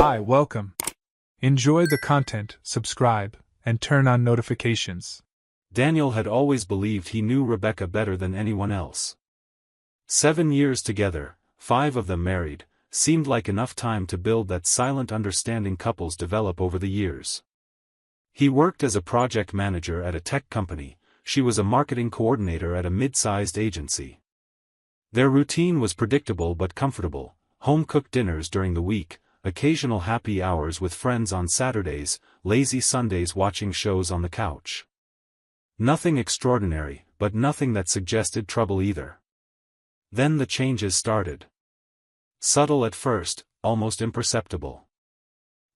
Hi, welcome. Enjoy the content, subscribe, and turn on notifications. Daniel had always believed he knew Rebecca better than anyone else. 7 years together, 5 of them married, seemed like enough time to build that silent understanding couples develop over the years. He worked as a project manager at a tech company, she was a marketing coordinator at a mid-sized agency. Their routine was predictable but comfortable: home-cooked dinners during the week, occasional happy hours with friends on Saturdays, lazy Sundays watching shows on the couch. Nothing extraordinary, but nothing that suggested trouble either. Then the changes started. Subtle at first, almost imperceptible.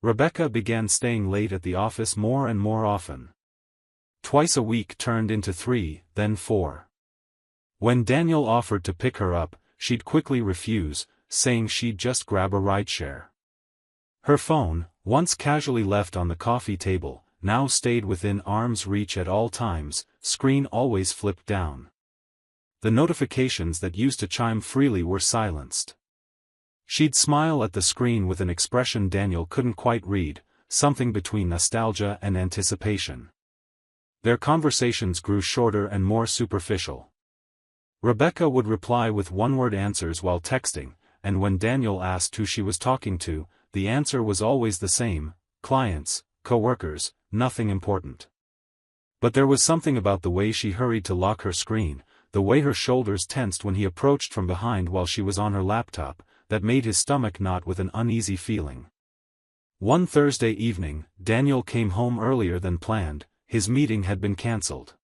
Rebecca began staying late at the office more and more often. Twice a week turned into 3, then 4. When Daniel offered to pick her up, she'd quickly refuse, saying she'd just grab a rideshare. Her phone, once casually left on the coffee table, now stayed within arm's reach at all times, screen always flipped down. The notifications that used to chime freely were silenced. She'd smile at the screen with an expression Daniel couldn't quite read, something between nostalgia and anticipation. Their conversations grew shorter and more superficial. Rebecca would reply with one-word answers while texting, and when Daniel asked who she was talking to, the answer was always the same: clients, co-workers, nothing important. But there was something about the way she hurried to lock her screen, the way her shoulders tensed when he approached from behind while she was on her laptop, that made his stomach knot with an uneasy feeling. One Thursday evening, Daniel came home earlier than planned. His meeting had been cancelled.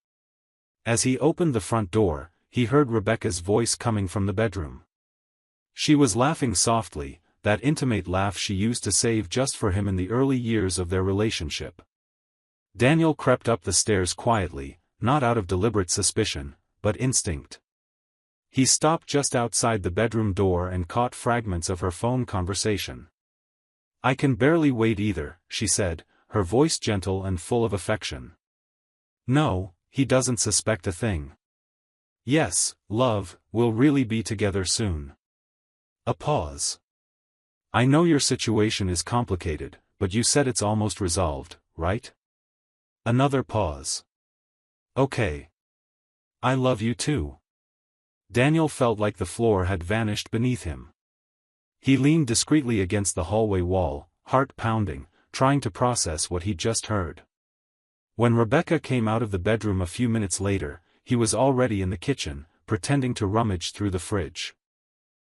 As he opened the front door, he heard Rebecca's voice coming from the bedroom. She was laughing softly, that intimate laugh she used to save just for him in the early years of their relationship. Daniel crept up the stairs quietly, not out of deliberate suspicion, but instinct. He stopped just outside the bedroom door and caught fragments of her phone conversation. "I can barely wait either," she said, her voice gentle and full of affection. "No, he doesn't suspect a thing. Yes, love, we'll really be together soon." A pause. "I know your situation is complicated, but you said it's almost resolved, right?" Another pause. "Okay. I love you too." Daniel felt like the floor had vanished beneath him. He leaned discreetly against the hallway wall, heart pounding, trying to process what he'd just heard. When Rebecca came out of the bedroom a few minutes later, he was already in the kitchen, pretending to rummage through the fridge.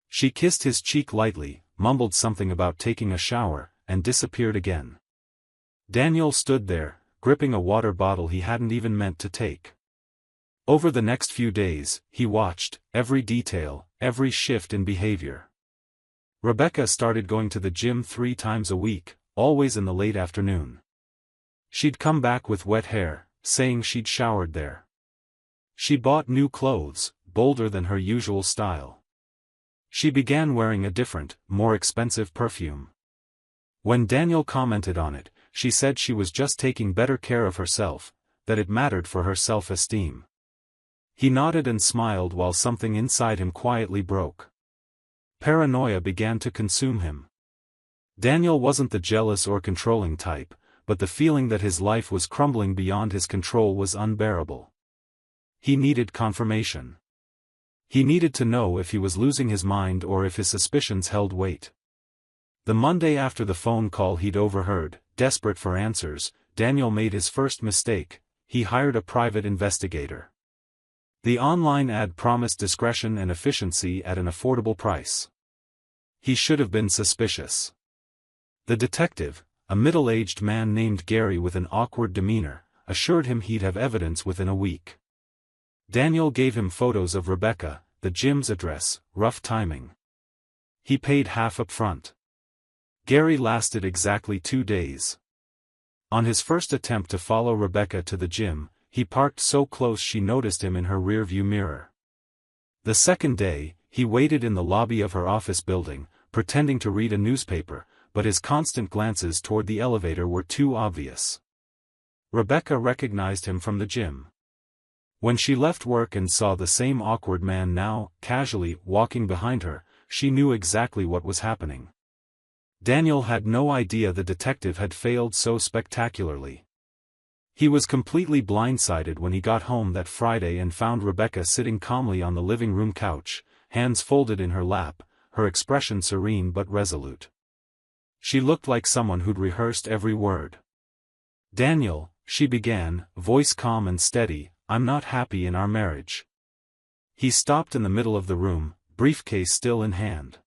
She kissed his cheek lightly, mumbled something about taking a shower, and disappeared again. Daniel stood there, gripping a water bottle he hadn't even meant to take. Over the next few days, he watched every detail, every shift in behavior. Rebecca started going to the gym 3 times a week, always in the late afternoon. She'd come back with wet hair, saying she'd showered there. She bought new clothes, bolder than her usual style. She began wearing a different, more expensive perfume. When Daniel commented on it, she said she was just taking better care of herself, that it mattered for her self-esteem. He nodded and smiled while something inside him quietly broke. Paranoia began to consume him. Daniel wasn't the jealous or controlling type, but the feeling that his life was crumbling beyond his control was unbearable. He needed confirmation. He needed to know if he was losing his mind or if his suspicions held weight. The Monday after the phone call he'd overheard, desperate for answers, Daniel made his first mistake: he hired a private investigator. The online ad promised discretion and efficiency at an affordable price. He should have been suspicious. The detective, a middle-aged man named Gary with an awkward demeanor, assured him he'd have evidence within a week. Daniel gave him photos of Rebecca, the gym's address, rough timing. He paid half up front. Gary lasted exactly 2 days. On his first attempt to follow Rebecca to the gym, he parked so close she noticed him in her rearview mirror. The second day, he waited in the lobby of her office building, pretending to read a newspaper, but his constant glances toward the elevator were too obvious. Rebecca recognized him from the gym. When she left work and saw the same awkward man now, casually, walking behind her, she knew exactly what was happening. Daniel had no idea the detective had failed so spectacularly. He was completely blindsided when he got home that Friday and found Rebecca sitting calmly on the living room couch, hands folded in her lap, her expression serene but resolute. She looked like someone who'd rehearsed every word. "Daniel," she began, voice calm and steady, "I'm not happy in our marriage." He stopped in the middle of the room, briefcase still in hand.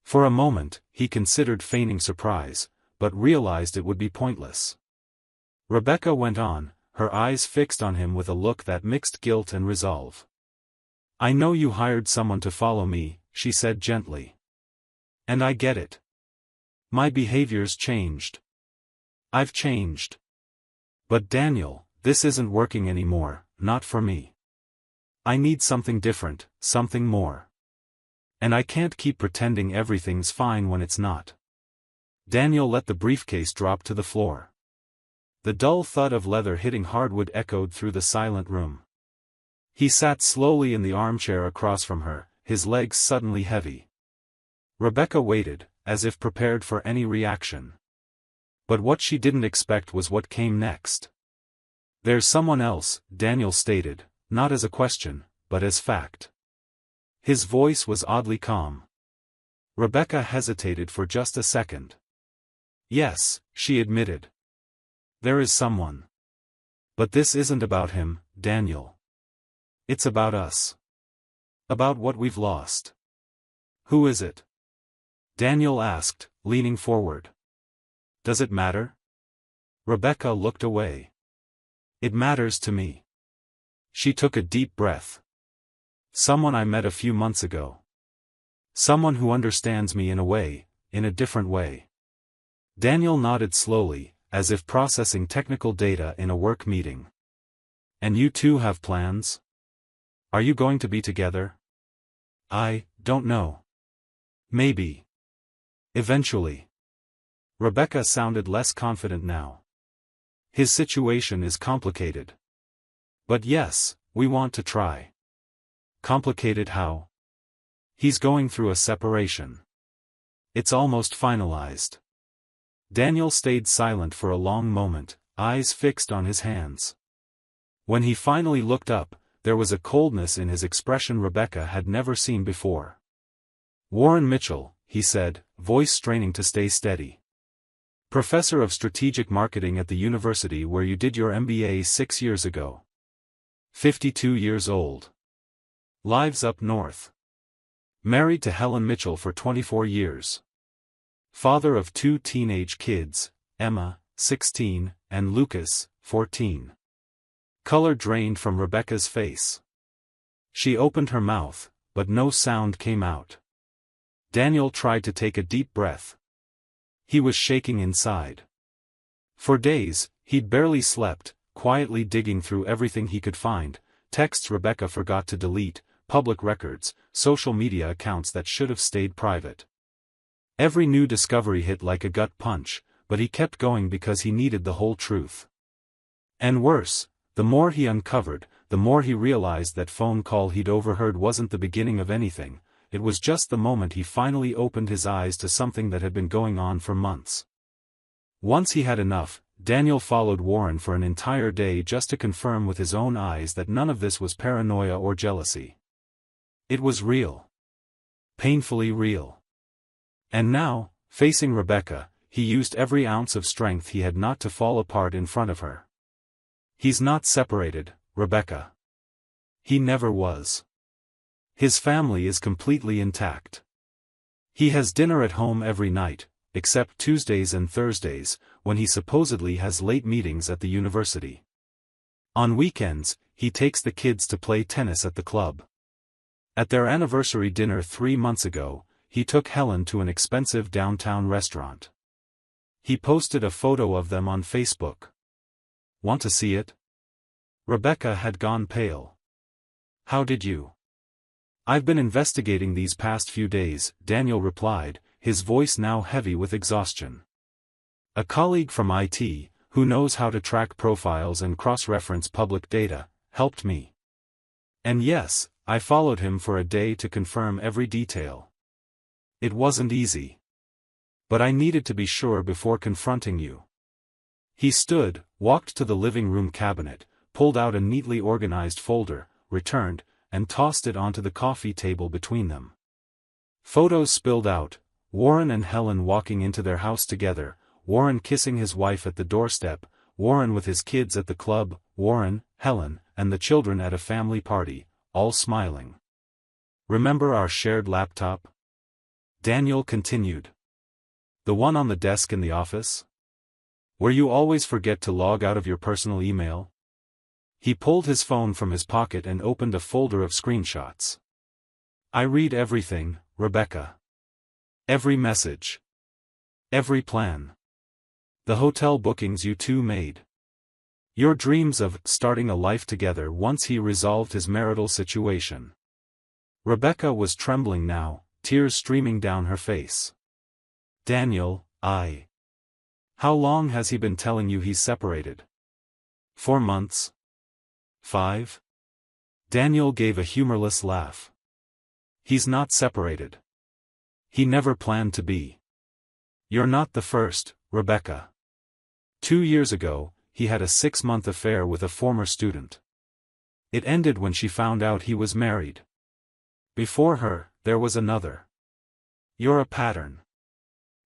For a moment, he considered feigning surprise, but realized it would be pointless. Rebecca went on, her eyes fixed on him with a look that mixed guilt and resolve. "I know you hired someone to follow me," she said gently. "And I get it. My behavior's changed. I've changed. But Daniel, this isn't working anymore, not for me. I need something different, something more. And I can't keep pretending everything's fine when it's not." Daniel let the briefcase drop to the floor. The dull thud of leather hitting hardwood echoed through the silent room. He sat slowly in the armchair across from her, his legs suddenly heavy. Rebecca waited, as if prepared for any reaction. But what she didn't expect was what came next. "There's someone else," Daniel stated, not as a question, but as fact. His voice was oddly calm. Rebecca hesitated for just a second. "Yes," she admitted. "There is someone. But this isn't about him, Daniel. It's about us. About what we've lost." "Who is it?" Daniel asked, leaning forward. "Does it matter?" Rebecca looked away. "It matters to me." She took a deep breath. "Someone I met a few months ago. Someone who understands me in a way, in a different way." Daniel nodded slowly, as if processing technical data in a work meeting. "And you two have plans? Are you going to be together?" "I don't know. Maybe. Eventually." Rebecca sounded less confident now. "His situation is complicated. But yes, we want to try." "Complicated how?" "He's going through a separation. It's almost finalized." Daniel stayed silent for a long moment, eyes fixed on his hands. When he finally looked up, there was a coldness in his expression Rebecca had never seen before. "Warren Mitchell," he said, voice straining to stay steady. "Professor of Strategic Marketing at the university where you did your MBA 6 years ago. 52 years old. Lives up north. Married to Helen Mitchell for 24 years. Father of 2 teenage kids, Emma, 16, and Lucas, 14. Color drained from Rebecca's face. She opened her mouth, but no sound came out. Daniel tried to take a deep breath. He was shaking inside. For days, he'd barely slept, quietly digging through everything he could find, texts Rebecca forgot to delete, public records, social media accounts that should have stayed private. Every new discovery hit like a gut punch, but he kept going because he needed the whole truth. And worse, the more he uncovered, the more he realized that phone call he'd overheard wasn't the beginning of anything, it was just the moment he finally opened his eyes to something that had been going on for months. Once he had enough, Daniel followed Warren for an entire day just to confirm with his own eyes that none of this was paranoia or jealousy. It was real. Painfully real. And now, facing Rebecca, he used every ounce of strength he had not to fall apart in front of her. "He's not separated, Rebecca. He never was. His family is completely intact. He has dinner at home every night, except Tuesdays and Thursdays, when he supposedly has late meetings at the university. On weekends, he takes the kids to play tennis at the club. At their anniversary dinner 3 months ago, he took Helen to an expensive downtown restaurant. He posted a photo of them on Facebook. Want to see it?" Rebecca had gone pale. "How did you?" "I've been investigating these past few days," Daniel replied, his voice now heavy with exhaustion. "A colleague from IT, who knows how to track profiles and cross-reference public data, helped me. And yes, I followed him for a day to confirm every detail. It wasn't easy. But I needed to be sure before confronting you. He stood, walked to the living room cabinet, pulled out a neatly organized folder, returned, and tossed it onto the coffee table between them. Photos spilled out, Warren and Helen walking into their house together, Warren kissing his wife at the doorstep, Warren with his kids at the club, Warren, Helen, and the children at a family party, all smiling. Remember our shared laptop? Daniel continued. The one on the desk in the office? Where you always forget to log out of your personal email? He pulled his phone from his pocket and opened a folder of screenshots. I read everything, Rebecca. Every message. Every plan. The hotel bookings you two made. Your dreams of starting a life together once he resolved his marital situation. Rebecca was trembling now, tears streaming down her face. Daniel, How long has he been telling you he's separated? 4 months? 5? Daniel gave a humorless laugh. He's not separated. He never planned to be. You're not the first, Rebecca. 2 years ago, he had a 6-month affair with a former student. It ended when she found out he was married. Before her, there was another. You're a pattern.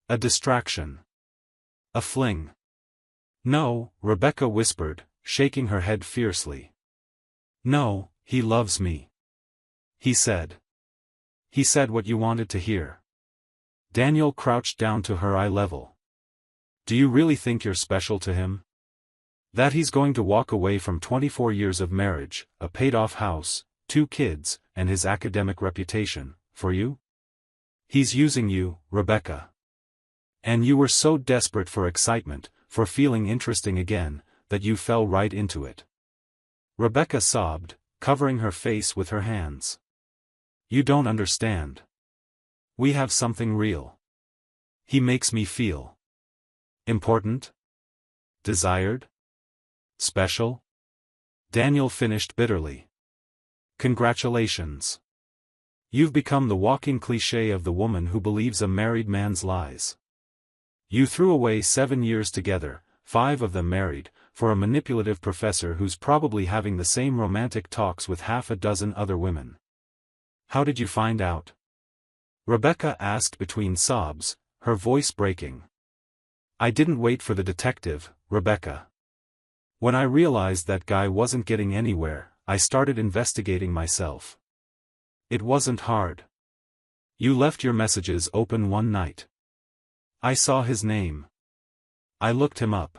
A distraction. A fling. No, Rebecca whispered, shaking her head fiercely. No, he loves me. He said. He said what you wanted to hear. Daniel crouched down to her eye level. Do you really think you're special to him? That he's going to walk away from 24 years of marriage, a paid-off house, 2 kids, and his academic reputation, for you? He's using you, Rebecca. And you were so desperate for excitement, for feeling interesting again, that you fell right into it. Rebecca sobbed, covering her face with her hands. You don't understand. We have something real. He makes me feel important? Desired? Special? Daniel finished bitterly. Congratulations. You've become the walking cliché of the woman who believes a married man's lies. You threw away 7 years together, 5 of them married, for a manipulative professor who's probably having the same romantic talks with half a dozen other women. How did you find out? Rebecca asked between sobs, her voice breaking. I didn't wait for the detective, Rebecca. When I realized that guy wasn't getting anywhere, I started investigating myself. It wasn't hard. You left your messages open one night. I saw his name. I looked him up.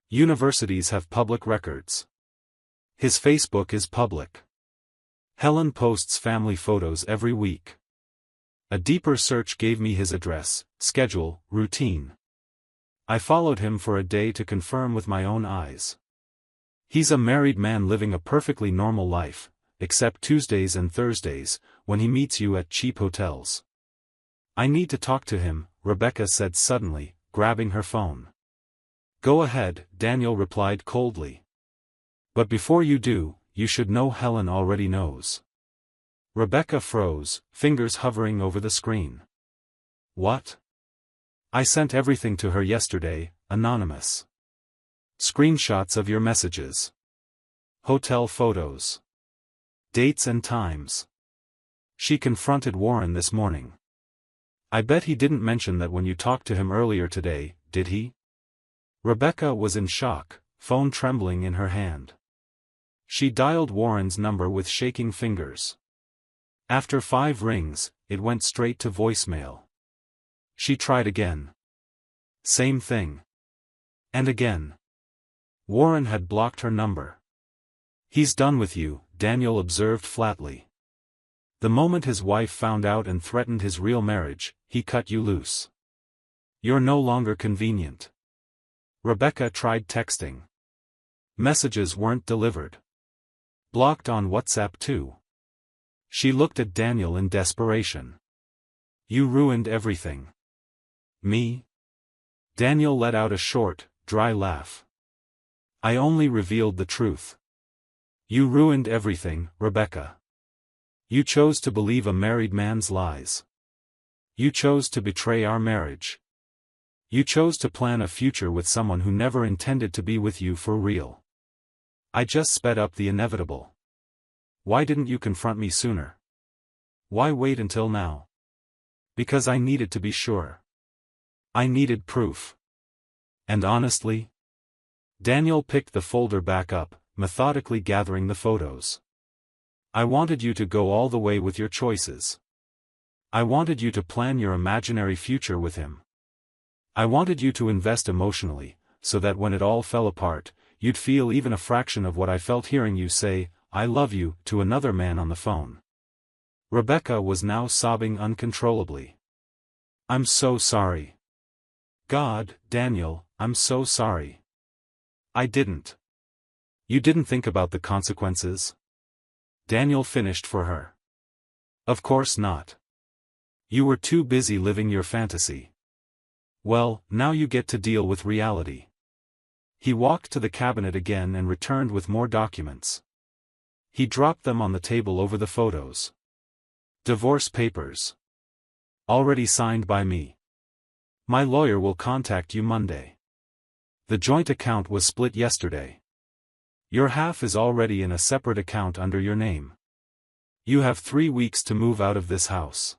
Universities have public records. His Facebook is public. Helen posts family photos every week. A deeper search gave me his address, schedule, routine. I followed him for a day to confirm with my own eyes. He's a married man living a perfectly normal life, except Tuesdays and Thursdays, when he meets you at cheap hotels. I need to talk to him, Rebecca said suddenly, grabbing her phone. Go ahead, Daniel replied coldly. But before you do, you should know Helen already knows. Rebecca froze, fingers hovering over the screen. What? I sent everything to her yesterday, anonymous. Screenshots of your messages. Hotel photos. Dates and times. She confronted Warren this morning. I bet he didn't mention that when you talked to him earlier today, did he? Rebecca was in shock, phone trembling in her hand. She dialed Warren's number with shaking fingers. After 5 rings, it went straight to voicemail. She tried again. Same thing. And again. Warren had blocked her number. He's done with you, Daniel observed flatly. The moment his wife found out and threatened his real marriage, he cut you loose. You're no longer convenient. Rebecca tried texting. Messages weren't delivered. Blocked on WhatsApp too. She looked at Daniel in desperation. You ruined everything. Me? Daniel let out a short, dry laugh. I only revealed the truth. You ruined everything, Rebecca. You chose to believe a married man's lies. You chose to betray our marriage. You chose to plan a future with someone who never intended to be with you for real. I just sped up the inevitable. Why didn't you confront me sooner? Why wait until now? Because I needed to be sure. I needed proof. And honestly? Daniel picked the folder back up, methodically gathering the photos. I wanted you to go all the way with your choices. I wanted you to plan your imaginary future with him. I wanted you to invest emotionally, so that when it all fell apart, you'd feel even a fraction of what I felt hearing you say, "I love you," to another man on the phone. Rebecca was now sobbing uncontrollably. I'm so sorry. God, Daniel, I'm so sorry. I didn't. You didn't think about the consequences? Daniel finished for her. Of course not. You were too busy living your fantasy. Well, now you get to deal with reality. He walked to the cabinet again and returned with more documents. He dropped them on the table over the photos. Divorce papers. Already signed by me. My lawyer will contact you Monday. The joint account was split yesterday. Your half is already in a separate account under your name. You have 3 weeks to move out of this house.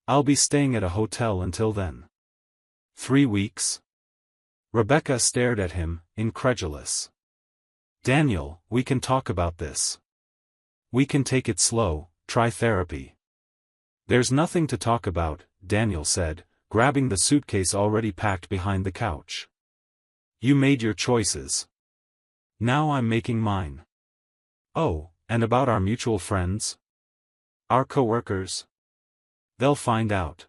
I'll be staying at a hotel until then. 3 weeks? Rebecca stared at him, incredulous. Daniel, we can talk about this. We can take it slow, try therapy. There's nothing to talk about, Daniel said, grabbing the suitcase already packed behind the couch. You made your choices. Now I'm making mine. Oh, and about our mutual friends? Our coworkers? They'll find out.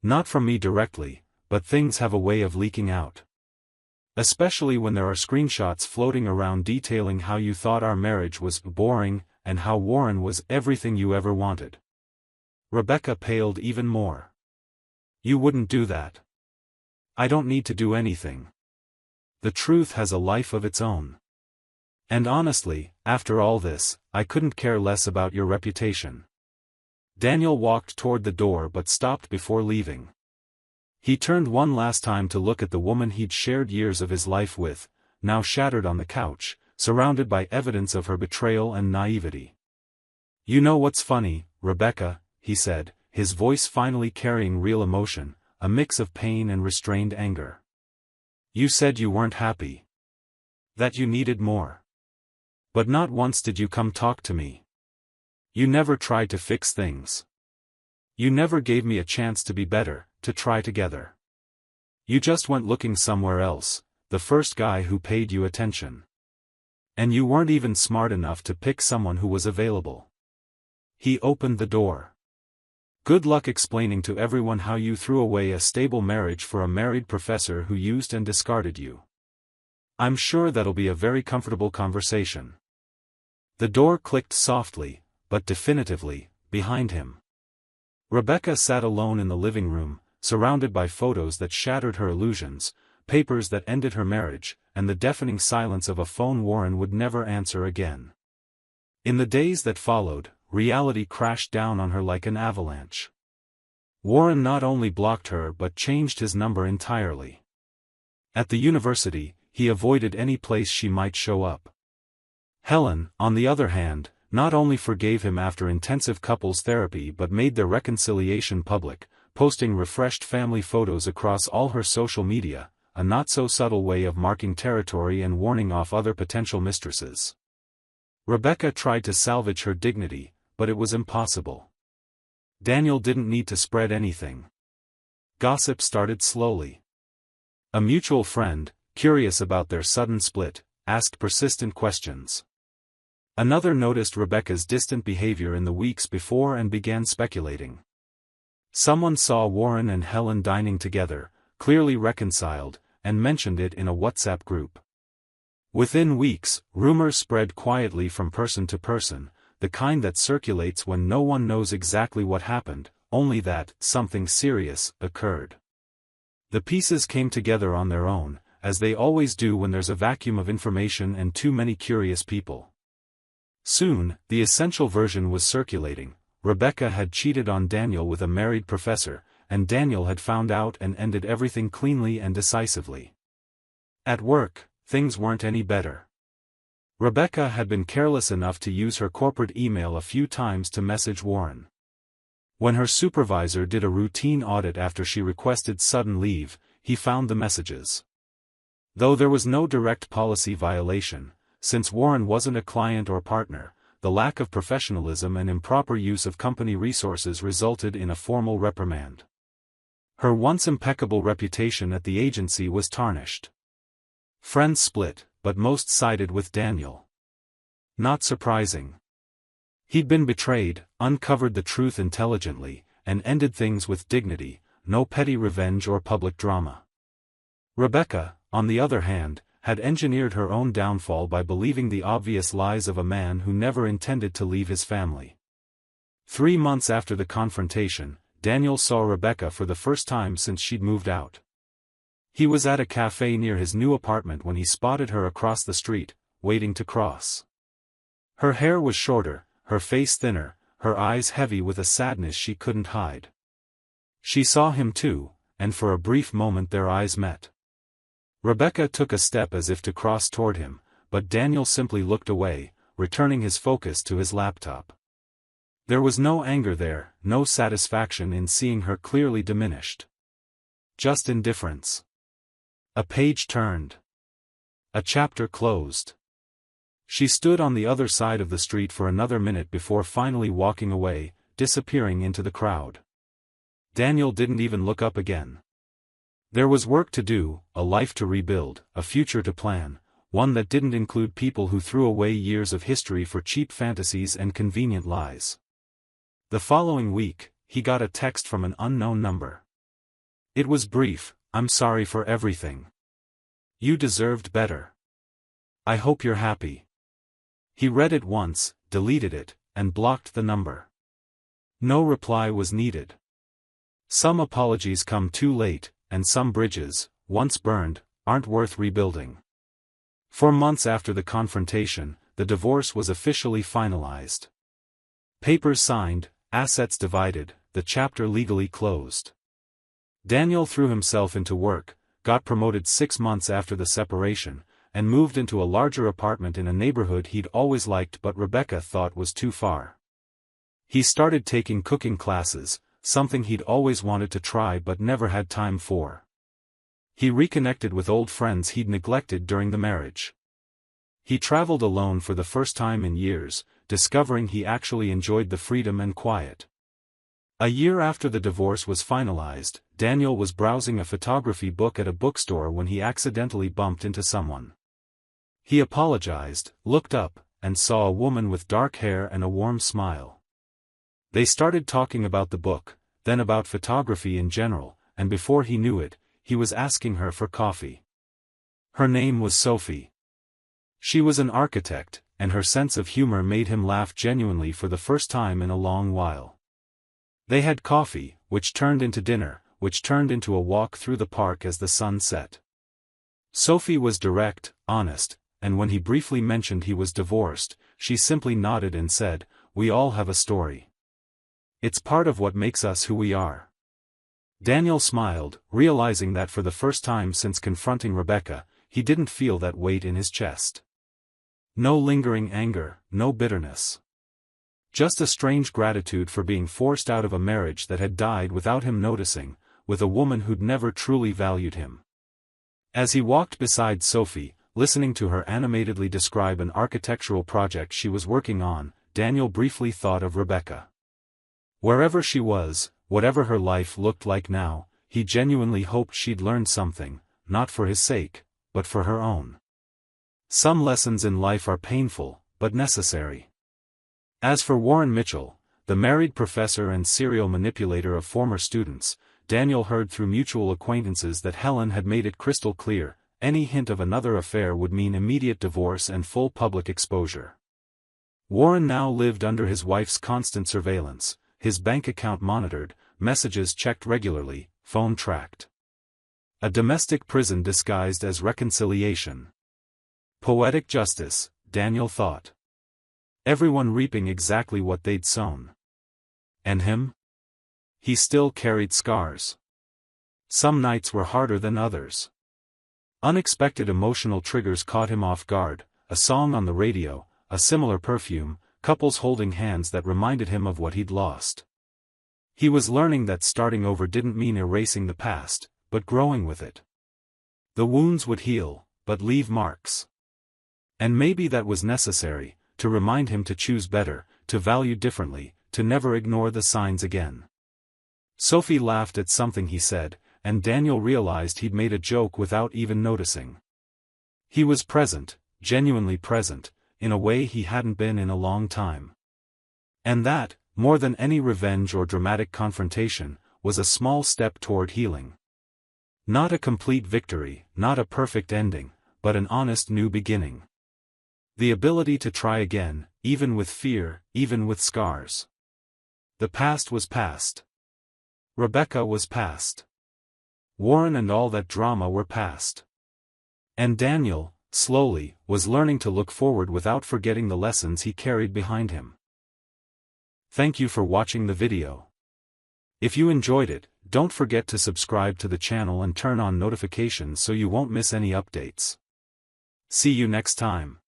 Not from me directly, but things have a way of leaking out. Especially when there are screenshots floating around detailing how you thought our marriage was boring, and how Warren was everything you ever wanted. Rebecca paled even more. You wouldn't do that. I don't need to do anything. The truth has a life of its own. And honestly, after all this, I couldn't care less about your reputation. Daniel walked toward the door but stopped before leaving. He turned one last time to look at the woman he'd shared years of his life with, now shattered on the couch, surrounded by evidence of her betrayal and naivety. You know what's funny, Rebecca, he said, his voice finally carrying real emotion, a mix of pain and restrained anger. You said you weren't happy. That you needed more. But not once did you come talk to me. You never tried to fix things. You never gave me a chance to be better, to try together. You just went looking somewhere else, the first guy who paid you attention. And you weren't even smart enough to pick someone who was available. He opened the door. Good luck explaining to everyone how you threw away a stable marriage for a married professor who used and discarded you. I'm sure that'll be a very comfortable conversation. The door clicked softly, but definitively, behind him. Rebecca sat alone in the living room, surrounded by photos that shattered her illusions, papers that ended her marriage, and the deafening silence of a phone Warren would never answer again. In the days that followed, reality crashed down on her like an avalanche. Warren not only blocked her but changed his number entirely. At the university, he avoided any place she might show up. Helen, on the other hand, not only forgave him after intensive couples therapy but made their reconciliation public, posting refreshed family photos across all her social media, a not-so-subtle way of marking territory and warning off other potential mistresses. Rebecca tried to salvage her dignity, but it was impossible. Daniel didn't need to spread anything. Gossip started slowly. A mutual friend, curious about their sudden split, asked persistent questions. Another noticed Rebecca's distant behavior in the weeks before and began speculating. Someone saw Warren and Helen dining together, clearly reconciled, and mentioned it in a WhatsApp group. Within weeks, rumors spread quietly from person to person, the kind that circulates when no one knows exactly what happened, only that something serious occurred. The pieces came together on their own, as they always do when there's a vacuum of information and too many curious people. Soon, the essential version was circulating. Rebecca had cheated on Daniel with a married professor, and Daniel had found out and ended everything cleanly and decisively. At work, things weren't any better. Rebecca had been careless enough to use her corporate email a few times to message Warren. When her supervisor did a routine audit after she requested sudden leave, he found the messages. Though there was no direct policy violation, since Warren wasn't a client or partner, the lack of professionalism and improper use of company resources resulted in a formal reprimand. Her once impeccable reputation at the agency was tarnished. Friends split, but most sided with Daniel. Not surprising. He'd been betrayed, uncovered the truth intelligently, and ended things with dignity, no petty revenge or public drama. Rebecca, on the other hand, had engineered her own downfall by believing the obvious lies of a man who never intended to leave his family. 3 months after the confrontation, Daniel saw Rebecca for the first time since she'd moved out. He was at a cafe near his new apartment when he spotted her across the street, waiting to cross. Her hair was shorter, her face thinner, her eyes heavy with a sadness she couldn't hide. She saw him too, and for a brief moment their eyes met. Rebecca took a step as if to cross toward him, but Daniel simply looked away, returning his focus to his laptop. There was no anger there, no satisfaction in seeing her clearly diminished. Just indifference. A page turned. A chapter closed. She stood on the other side of the street for another minute before finally walking away, disappearing into the crowd. Daniel didn't even look up again. There was work to do, a life to rebuild, a future to plan, one that didn't include people who threw away years of history for cheap fantasies and convenient lies. The following week, he got a text from an unknown number. It was brief: "I'm sorry for everything. You deserved better. I hope you're happy." He read it once, deleted it, and blocked the number. No reply was needed. Some apologies come too late, and some bridges, once burned, aren't worth rebuilding. 4 months after the confrontation, the divorce was officially finalized. Papers signed, assets divided, the chapter legally closed. Daniel threw himself into work, got promoted 6 months after the separation, and moved into a larger apartment in a neighborhood he'd always liked but Rebecca thought was too far. He started taking cooking classes, something he'd always wanted to try but never had time for. He reconnected with old friends he'd neglected during the marriage. He traveled alone for the first time in years, discovering he actually enjoyed the freedom and quiet. A year after the divorce was finalized, Daniel was browsing a photography book at a bookstore when he accidentally bumped into someone. He apologized, looked up, and saw a woman with dark hair and a warm smile. They started talking about the book, then about photography in general, and before he knew it, he was asking her for coffee. Her name was Sophie. She was an architect, and her sense of humor made him laugh genuinely for the first time in a long while. They had coffee, which turned into dinner, which turned into a walk through the park as the sun set. Sophie was direct, honest, and when he briefly mentioned he was divorced, she simply nodded and said, "We all have a story. It's part of what makes us who we are." Daniel smiled, realizing that for the first time since confronting Rebecca, he didn't feel that weight in his chest. No lingering anger, no bitterness. Just a strange gratitude for being forced out of a marriage that had died without him noticing, with a woman who'd never truly valued him. As he walked beside Sophie, listening to her animatedly describe an architectural project she was working on, Daniel briefly thought of Rebecca. Wherever she was, whatever her life looked like now, he genuinely hoped she'd learned something, not for his sake, but for her own. Some lessons in life are painful, but necessary. As for Warren Mitchell, the married professor and serial manipulator of former students, Daniel heard through mutual acquaintances that Helen had made it crystal clear, any hint of another affair would mean immediate divorce and full public exposure. Warren now lived under his wife's constant surveillance, his bank account monitored, messages checked regularly, phone tracked. A domestic prison disguised as reconciliation. Poetic justice, Daniel thought. Everyone reaping exactly what they'd sown. And him? he still carried scars. Some nights were harder than others. Unexpected emotional triggers caught him off guard, a song on the radio, a similar perfume, couples holding hands that reminded him of what he'd lost. He was learning that starting over didn't mean erasing the past, but growing with it. The wounds would heal, but leave marks. And maybe that was necessary, to remind him to choose better, to value differently, to never ignore the signs again. Sophie laughed at something he said, and Daniel realized he'd made a joke without even noticing. He was present, genuinely present, in a way he hadn't been in a long time. And that, more than any revenge or dramatic confrontation, was a small step toward healing. Not a complete victory, not a perfect ending, but an honest new beginning. The ability to try again, even with fear, even with scars. The past was past. Rebecca was past. Warren and all that drama were past. And Daniel, slowly, was learning to look forward without forgetting the lessons he carried behind him. Thank you for watching the video. If you enjoyed it, don't forget to subscribe to the channel and turn on notifications so you won't miss any updates. See you next time.